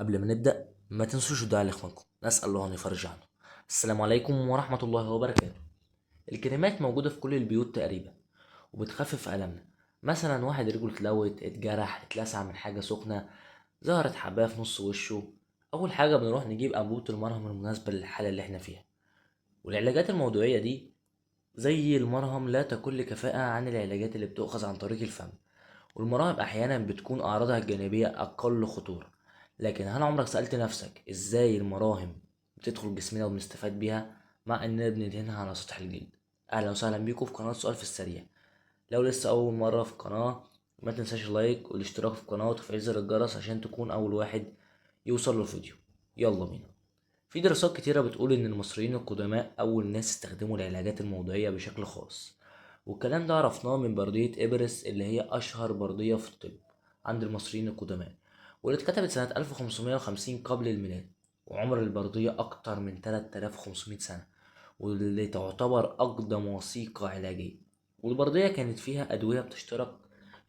قبل ما نبدأ ما تنسوش الدعاء لإخوانكم، نسأل الله أن يفرج عنه. السلام عليكم ورحمة الله وبركاته. الكريمات موجودة في كل البيوت تقريبا وبتخفف ألمنا. مثلا واحد رجله اتلوت، اتجرح، اتلسع من حاجة سخنة، ظهرت حباية في نص وشه، أول حاجة بنروح نجيب أنبوبة المرهم المناسبة للحالة اللي احنا فيها. والعلاجات الموضوعية دي زي المرهم لا تقل كفاءة عن العلاجات اللي بتؤخذ عن طريق الفم. والمراهم أحيانا بتكون أعراضها الجانبية أقل خطورة. لكن هل عمرك سألت نفسك إزاي المراهم بتدخل جسمنا وبنستفاد بيها مع إننا بندهنها على سطح الجلد؟ أهلا وسهلا بيكم في قناة سؤال في السريع. لو لسه أول مرة في القناة ما تنساش اللايك والاشتراك في القناة وتفعيل زر الجرس عشان تكون أول واحد يوصل له الفيديو. يلا بينا. في دراسات كتيرة بتقول إن المصريين القدماء أول ناس استخدموا العلاجات الموضعية بشكل خاص، والكلام ده عرفناه من بردية إبرس اللي هي أشهر بردية في الطب عند المصريين القدماء، واللي اتكتبت سنة 1550 قبل الميلاد. وعمر البردية أكتر من 3500 سنة، واللي تعتبر أقدم وثيقة علاجية. والبردية كانت فيها أدوية بتشترك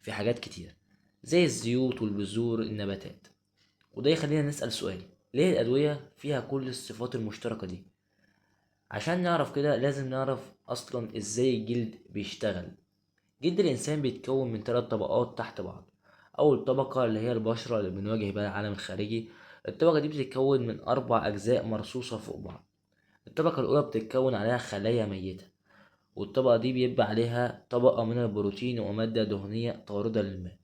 في حاجات كتير زي الزيوت والبذور النباتات. وده يخلينا نسأل سؤال: ليه الأدوية فيها كل الصفات المشتركة دي؟ عشان نعرف كده لازم نعرف أصلا إزاي الجلد بيشتغل. جلد الإنسان بيتكون من 3 طبقات تحت بعض. أول طبقة اللي هي البشرة اللي بنواجه بها العالم الخارجي. الطبقة دي بتتكون من 4 أجزاء مرصوصة فوق بعض. الطبقة الأولى بتتكون عليها خلايا ميتة، والطبقة دي بيبقى عليها طبقة من البروتين ومادة دهنية طاردة للماء،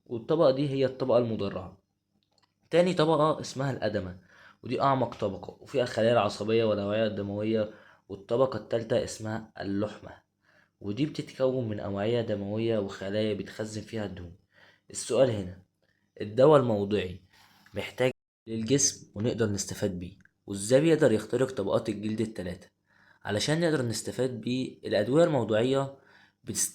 والطبقة دي هي الطبقة المدرعة. تاني طبقة اسمها الأدمة، ودي أعمق طبقة وفيها الخلايا العصبية والأوعية الدموية. والطبقة التالتة اسمها اللحمة، ودي بتتكون من أوعية دموية وخلايا بتخزن فيها الدهون. السؤال هنا: الدواء الموضعي محتاج للجسم ونقدر نستفاد بيه، وازاي بيقدر يخترق طبقات الجلد التلاتة؟ علشان نقدر نستفاد بيه الأدوية الموضعية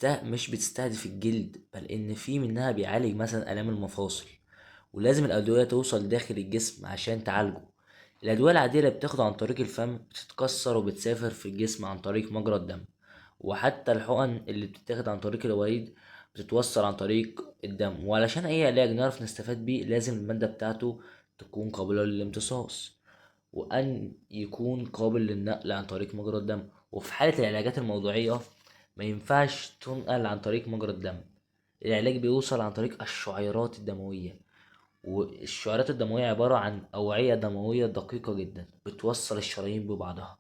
مش بتستهدف الجلد، بل إن في منها بيعالج مثلا آلام المفاصل، ولازم الأدوية توصل داخل الجسم عشان تعالجه. الأدوية العادية اللي بتاخد عن طريق الفم بتتكسر وبتسافر في الجسم عن طريق مجرى الدم، وحتى الحقن اللي بتتاخد عن طريق الوريد بتتوصل عن طريق الدم. وعلشان أي علاج نعرف نستفاد بيه لازم المادة بتاعته تكون قابلة للامتصاص، وأن يكون قابل للنقل عن طريق مجرى الدم. وفي حالة العلاجات الموضوعية ما ينفعش تنقل عن طريق مجرى الدم. العلاج بيوصل عن طريق الشعيرات الدموية، والشعيرات الدموية عبارة عن أوعية دموية دقيقة جدا بتوصل الشرايين ببعضها،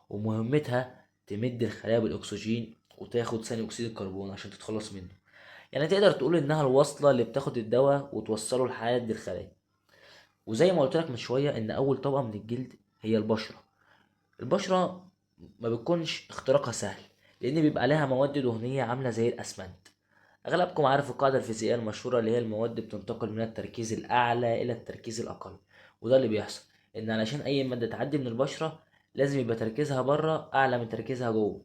ومهمتها تمد الخلايا بالأكسجين وتاخد ثاني أكسيد الكربون عشان تتخلص منه. يعني تقدر تقول إنها الوصلة اللي بتاخد الدواء وتوصله لحياة الخلايا. وزي ما قلت لك من شوية إن أول طبقة من الجلد هي البشرة. البشرة ما بتكونش اختراقها سهل، لأن بيبقى عليها مواد دهنية عاملة زي الأسمنت. أغلبكم عارف القاعدة الفيزيائية المشهورة اللي هي المواد بتنتقل من التركيز الأعلى إلى التركيز الأقل. وده اللي بيحصل إن علشان أي مادة تعدي من البشرة لازم يبقى تركيزها بره أعلى من تركيزها جوه.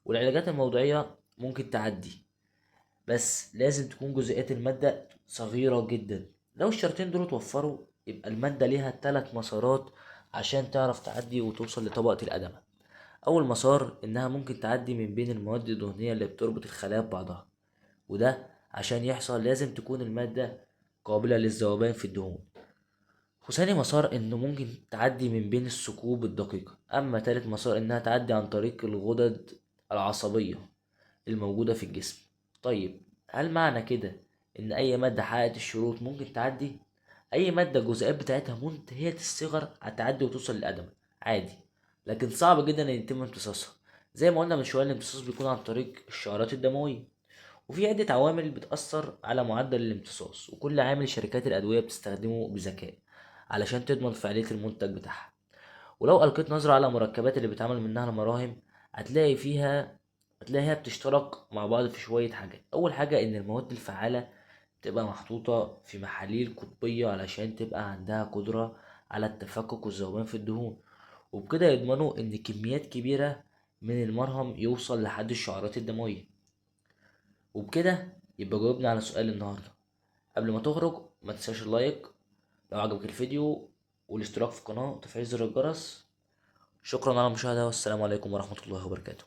والعلاجات الموضعية ممكن تعدي، بس لازم تكون جزيئات المادة صغيرة جدا. لو الشرطين دول اتوفروا يبقى المادة ليها 3 مسارات عشان تعرف تعدي وتوصل لطبقة الأدمة. أول مسار إنها ممكن تعدي من بين المواد الدهنية اللي بتربط الخلايا ببعضها، وده عشان يحصل لازم تكون المادة قابلة للذوبان في الدهون. وثاني مسار إنه ممكن تعدي من بين الثقوب الدقيقة. أما تالت مسار إنها تعدي عن طريق الغدد العصبية الموجودة في الجسم. طيب، هل معنى كده إن أي مادة حققت الشروط ممكن تعدي؟ أي مادة الجزيئات بتاعتها منتهية الصغر هتعدي وتوصل للأدمة عادي، لكن صعب جدا إن يتم امتصاصها. زي ما قلنا من شوية الامتصاص بيكون عن طريق الشعرات الدموية. وفي عدة عوامل بتأثر على معدل الامتصاص، وكل عامل شركات الأدوية بتستخدمه بذكاء علشان تضمن فعالية المنتج بتاعها. ولو ألقيت نظرة على المركبات اللي بيتعمل منها المراهم هتلاقي فيها هتلاقيها بتشترك مع بعض في شوية حاجات. أول حاجة إن المواد الفعالة تبقى محطوطة في محاليل قطبية علشان تبقى عندها قدرة على التفكك والذوبان في الدهون، وبكده يضمنوا إن كميات كبيرة من المرهم يوصل لحد الشعرات الدموية. وبكده يبقى جاوبنا على سؤال النهاردة. قبل ما تخرج ما تنساش اللايك لو عجبك الفيديو، والاشتراك في القناة وتفعيل زر الجرس. شكرا على المشاهدة، والسلام عليكم ورحمة الله وبركاته.